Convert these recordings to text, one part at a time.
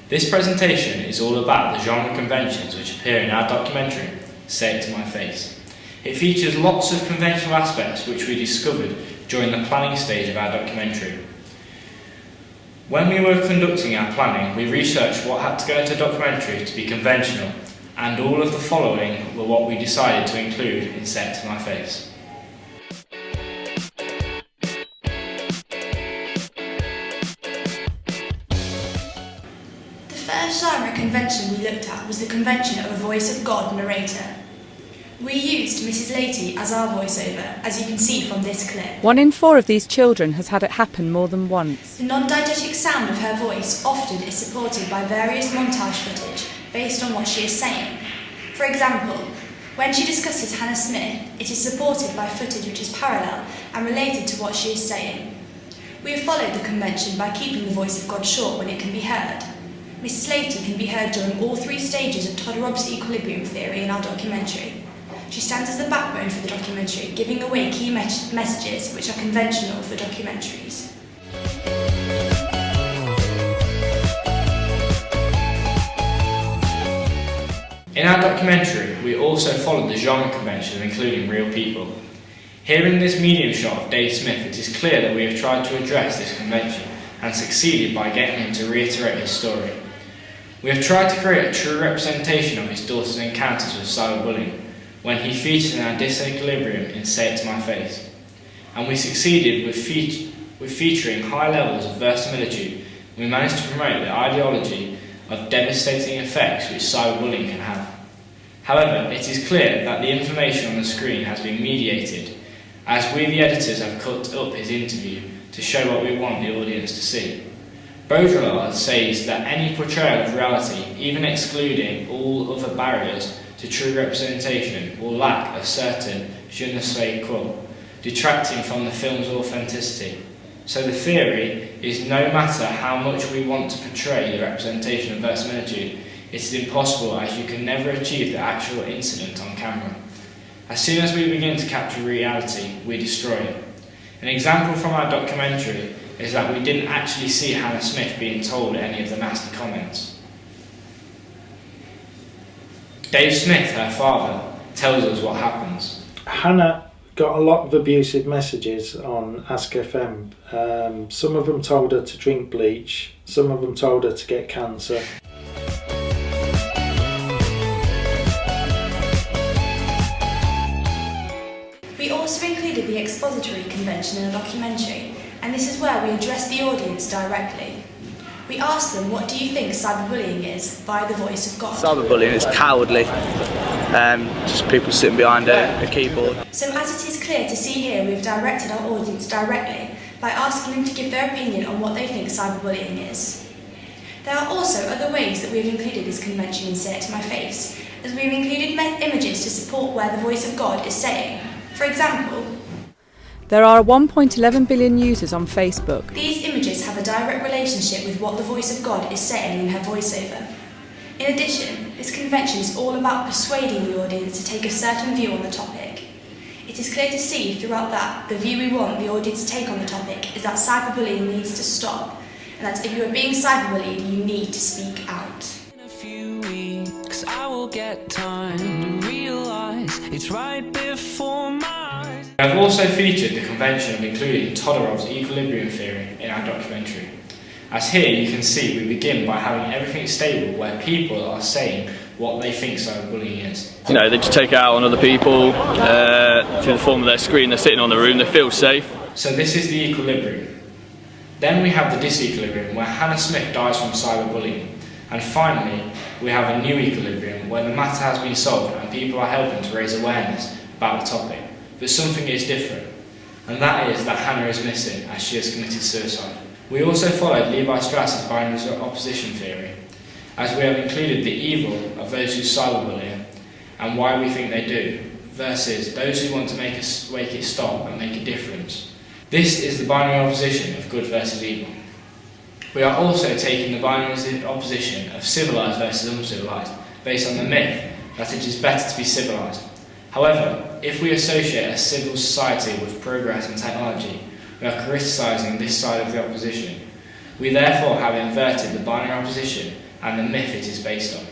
This presentation is all about the genre conventions which appear in our documentary, Say It to My Face. It features lots of conventional aspects which we discovered during the planning stage of our documentary. When we were conducting our planning, we researched what had to go into a documentary to be conventional, and all of the following were what we decided to include in Say It to My Face. The first genre convention we looked at was the convention of a voice of God narrator. We used Mrs. Lady as our voiceover, as you can see from this clip. 1 in 4 of these children has had it happen more than once. The non-diegetic sound of her voice often is supported by various montage footage based on what she is saying. For example, when she discusses Hannah Smith, it is supported by footage which is parallel and related to what she is saying. We have followed the convention by keeping the voice of God short when it can be heard. Mrs. Lady can be heard during all 3 stages of Todorow's equilibrium theory in our documentary. She stands as the backbone for the documentary, giving away key messages which are conventional for documentaries. In our documentary, we also followed the genre convention of including real people. Here in this medium shot of Dave Smith, it is clear that we have tried to address this convention and succeeded by getting him to reiterate his story. We have tried to create a true representation of his daughter's encounters with cyberbullying, when he featured in our disequilibrium in Say It to My Face. And we succeeded with featuring high levels of verisimilitude. We managed to promote the ideology of devastating effects which cyberbullying can have. However, it is clear that the information on the screen has been mediated, as we the editors have cut up his interview to show what we want the audience to see. Baudrillard says that any portrayal of reality, even excluding all other barriers to true representation, will lack a certain je ne sais quoi, detracting from the film's authenticity. So the theory is no matter how much we want to portray the representation of verisimilitude, it is impossible, as you can never achieve the actual incident on camera. As soon as we begin to capture reality, we destroy it. An example from our documentary is that we didn't actually see Hannah Smith being told any of the nasty comments. Dave Smith, her father, tells us what happens. Hannah got a lot of abusive messages on Ask FM. Some of them told her to drink bleach, some of them told her to get cancer. We also included the expository convention in a documentary, and this is where we address the audience directly. We asked them, what do you think cyberbullying is, via the voice of God? Cyberbullying is cowardly, just people sitting behind a keyboard. So as it is clear to see here, we have directed our audience directly by asking them to give their opinion on what they think cyberbullying is. There are also other ways that we have included this convention in Say It to My Face, as we have included images to support where the voice of God is saying. For example, there are 1.11 billion users on Facebook. These images have a direct relationship with what the voice of God is saying in her voiceover. In addition, this convention is all about persuading the audience to take a certain view on the topic. It is clear to see throughout that the view we want the audience to take on the topic is that cyberbullying needs to stop, and that if you are being cyberbullied, you need to speak out. In a few weeks, I will get time to realise it's right before my eyes. We have also featured the convention of including Todorow's equilibrium theory in our documentary. As here you can see, we begin by having everything stable where people are saying what they think cyberbullying is. You know, they just take it out on other people through the form of their screen. They're sitting on the room, they feel safe. So this is the equilibrium. Then we have the disequilibrium where Hannah Smith dies from cyberbullying. And finally, we have a new equilibrium where the matter has been solved and people are helping to raise awareness about the topic. But something is different, and that is that Hannah is missing as she has committed suicide. We also followed Levi Strauss's binary opposition theory, as we have included the evil of those who cyberbully and why we think they do, versus those who want to make it stop and make a difference. This is the binary opposition of good versus evil. We are also taking the binary opposition of civilised versus uncivilised, based on the myth that it is better to be civilised. However, if we associate a civil society with progress and technology, we are criticising this side of the opposition. We therefore have inverted the binary opposition and the myth it is based on.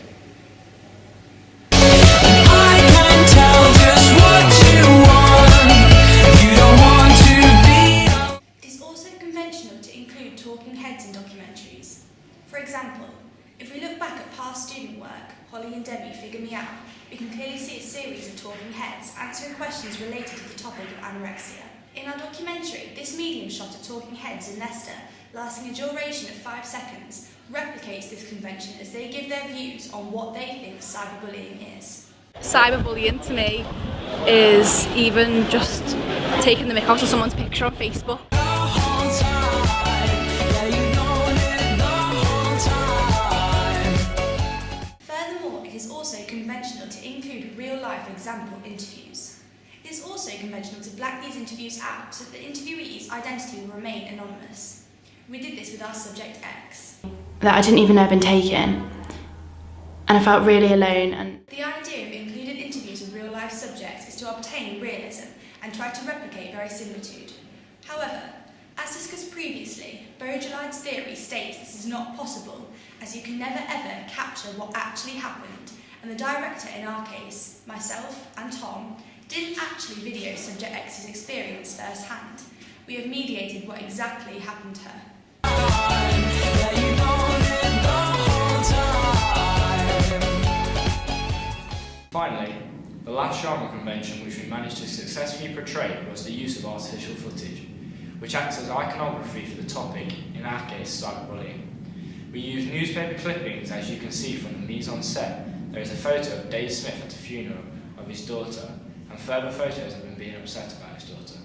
I can tell just what you want. You don't want to be. It is also conventional to include talking heads in documentaries. For example, if we look back at past student work, Holly and Debbie Figure Me Out, we can clearly see a series of talking heads answering questions related to the topic of anorexia. In our documentary, this medium shot of talking heads in Leicester, lasting a duration of 5 seconds, replicates this convention as they give their views on what they think cyberbullying is. Cyberbullying to me is even just taking the mick out of someone's picture on Facebook. Furthermore, it is also conventional to include real-life example interviews. It is also conventional to black these interviews out so that the interviewee's identity will remain anonymous. We did this with our subject X. That I didn't even know had been taken, and I felt really alone. And the idea of included interviews with real-life subjects is to obtain realism and try to replicate verisimilitude. However, as discussed previously, Baudrillard's theory states this is not possible, as you can never ever capture what actually happened, and the director in our case, myself and Tom, didn't actually video subject X's experience firsthand. We have mediated what exactly happened to her. Finally, the last genre convention which we managed to successfully portray was the use of artificial footage, which acts as iconography for the topic, in our case cyberbullying. We used newspaper clippings, as you can see from the mise en scène. There is a photo of Dave Smith at a funeral of his daughter, and further photos of him being upset about his daughter.